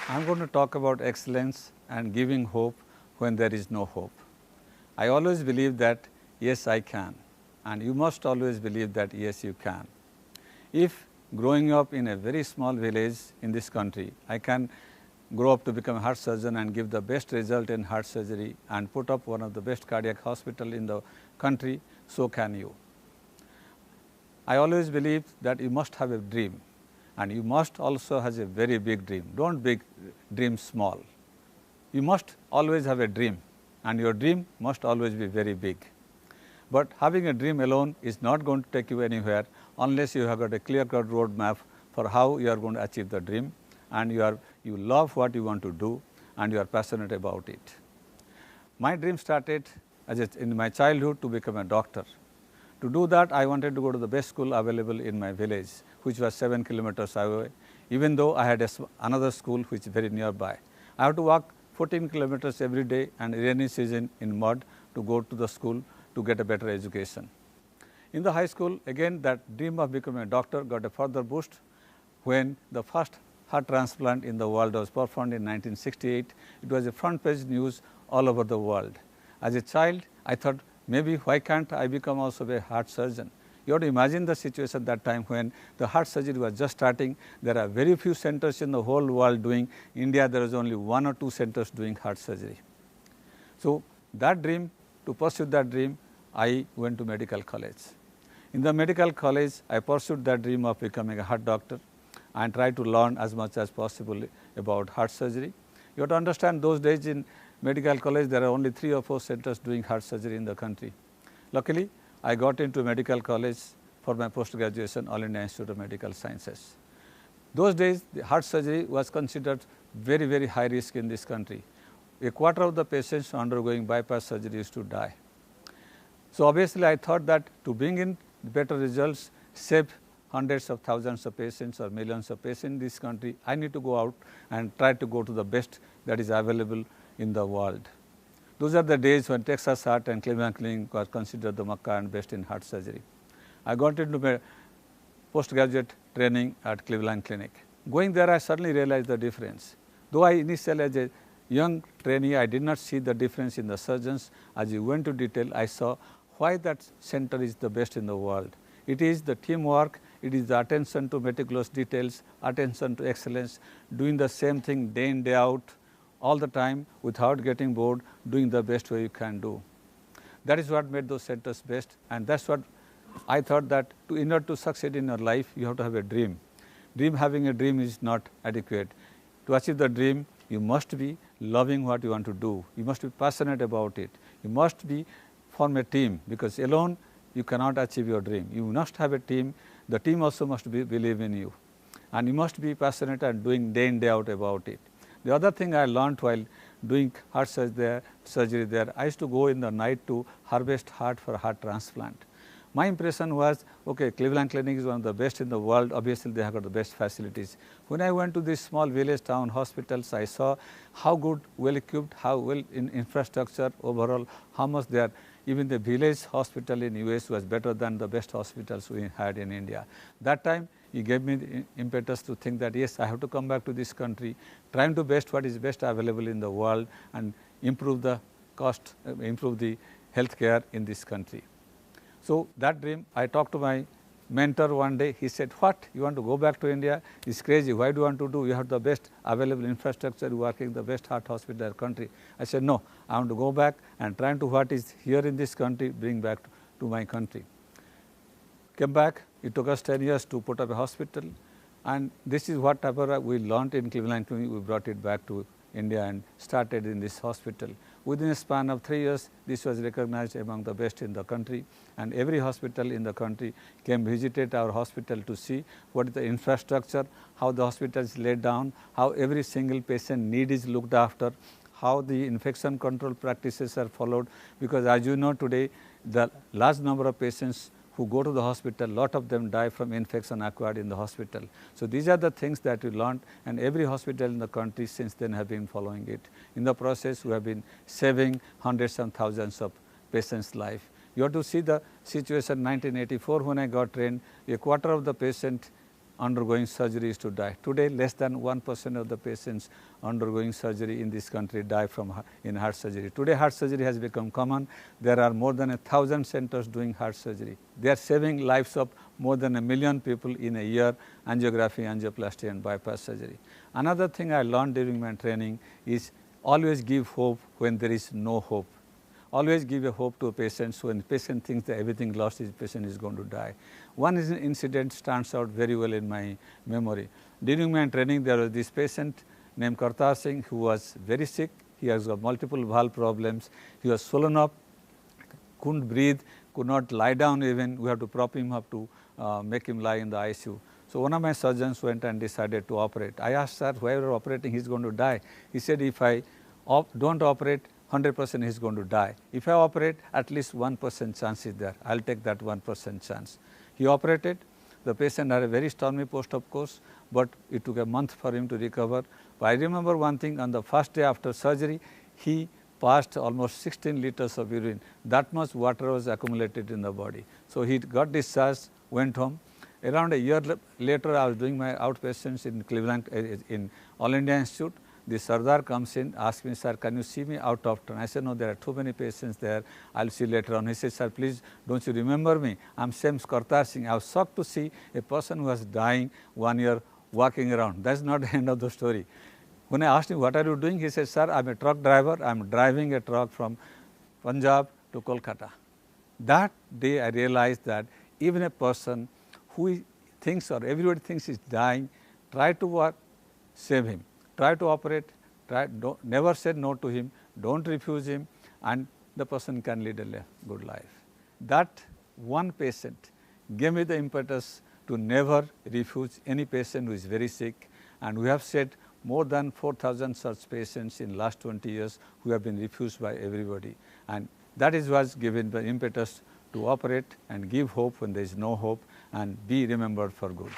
I am going to talk about excellence and giving hope when there is no hope. I always believe that yes, I can, and you must always believe that yes, you can. If growing up in a very small village in this country, I can grow up to become a heart surgeon and give the best result in heart surgery and put up one of the best cardiac hospital in the country, so can you. I always believe that you must have a dream, and you must also have a very big dream. Don't dream small. You must always have a dream, and your dream must always be very big. But having a dream alone is not going to take you anywhere unless you have got a clear-cut roadmap for how you are going to achieve the dream, and you love what you want to do, and you are passionate about it. My dream started in my childhood to become a doctor. To do that, I wanted to go to the best school available in my village, which was 7 kilometers away, even though I had another school which is very nearby. I have to walk 14 kilometers every day and rainy season in mud to go to the school to get a better education. In the high school, again that dream of becoming a doctor got a further boost when the first heart transplant in the world was performed in 1968. It was a front page news all over the world. As a child, I thought, maybe why can't I become also a heart surgeon? You have to imagine the situation that time when the heart surgery was just starting. There are very few centers in the whole world doing. In India, there is only 1 or 2 centers doing heart surgery. So that dream, to pursue that dream, I went to medical college. In the medical college, I pursued that dream of becoming a heart doctor and tried to learn as much as possible about heart surgery. You have to understand, those days in medical college, there are only 3 or 4 centers doing heart surgery in the country. Luckily, I got into medical college for my post-graduation, All India Institute of Medical Sciences. Those days, the heart surgery was considered very, very high risk in this country. A quarter of the patients undergoing bypass surgery used to die. So obviously, I thought that to bring in better results, save hundreds of thousands of patients or millions of patients in this country, I need to go out and try to go to the best that is available in the world. Those are the days when Texas Heart and Cleveland Clinic was considered the Makkah and best in heart surgery. I got into my postgraduate training at Cleveland Clinic. Going there, I suddenly realized the difference. Though I initially as a young trainee, I did not see the difference in the surgeons. As you went to detail, I saw why that center is the best in the world. It is the teamwork, it is the attention to meticulous details, attention to excellence, doing the same thing day in, day out, all the time without getting bored, doing the best way you can do. That is what made those centers best, and that's what I thought, that in order to succeed in your life, you have to have a dream. Having a dream is not adequate. To achieve the dream, you must be loving what you want to do. You must be passionate about it. You must form a team, because alone you cannot achieve your dream. You must have a team. The team also must believe in you, and you must be passionate and doing day in, day out about it. The other thing I learned while doing heart surgery there, I used to go in the night to harvest heart for heart transplant. My impression was, okay, Cleveland Clinic is one of the best in the world. Obviously, they have got the best facilities. When I went to these small village town hospitals, I saw how good, well equipped, how well in infrastructure overall, how much they are. Even the village hospital in US was better than the best hospitals we had in India. That time, it gave me the impetus to think that yes, I have to come back to this country, trying to best what is best available in the world and improve the cost, improve the healthcare in this country. So that dream, I talked to my mentor one day. He said, what, you want to go back to India? It's crazy. Why do you want to do? You have the best available infrastructure, working the best heart hospital in the country. I said, no, I want to go back and try to what is here in this country, bring back to my country. Came back. It took us 10 years to put up a hospital, and this is whatever we learned in Cleveland Clinic, we brought it back to India and started in this hospital. Within a span of 3 years, this was recognized among the best in the country, and every hospital in the country came visited our hospital to see what is the infrastructure, how the hospital is laid down, how every single patient need is looked after, how the infection control practices are followed, because as you know today, the large number of patients who go to the hospital, lot of them die from infection acquired in the hospital. So these are the things that we learned, and every hospital in the country since then have been following it. In the process, we have been saving hundreds and thousands of patients' life. You have to see the situation 1984 when I got trained, a quarter of the patient undergoing surgery is to die. Today, less than 1% of the patients undergoing surgery in this country die from in heart surgery. Today, heart surgery has become common. There are more than 1,000 centers doing heart surgery. They are saving lives of more than 1 million people in a year, angiography, angioplasty and bypass surgery. Another thing I learned during my training is always give hope when there is no hope. Always give a hope to a patient. So when the patient thinks that everything lost, his patient is going to die. One incident stands out very well in my memory. During my training, there was this patient named Kartar Singh who was very sick. He has got multiple valve problems. He was swollen up, couldn't breathe, could not lie down even. We have to prop him up to make him lie in the ICU. So one of my surgeons went and decided to operate. I asked, sir, whoever operating, he's going to die. He said, if I don't operate, 100% he is going to die. If I operate, at least 1% chance is there. I will take that 1% chance. He operated. The patient had a very stormy post-op course, but it took a month for him to recover. But I remember one thing, on the first day after surgery, he passed almost 16 liters of urine. That much water was accumulated in the body. So he got discharged, went home. Around a year later, I was doing my outpatients in Cleveland, in All India Institute. The Sardar comes in, asks me, sir, can you see me out of turn? I said, no, there are too many patients there. I'll see later on. He said, sir, please, don't you remember me? I'm Sam Kartar Singh. I was shocked to see a person who was dying 1 year walking around. That's not the end of the story. When I asked him, what are you doing? He said, sir, I'm a truck driver. I'm driving a truck from Punjab to Kolkata. That day I realized that even a person who thinks or everybody thinks is dying, try to work, save him. Try to operate, never say no to him, don't refuse him, and the person can lead a good life. That one patient gave me the impetus to never refuse any patient who is very sick, and we have said more than 4,000 such patients in last 20 years who have been refused by everybody, and that is what's given the impetus to operate and give hope when there is no hope and be remembered for good.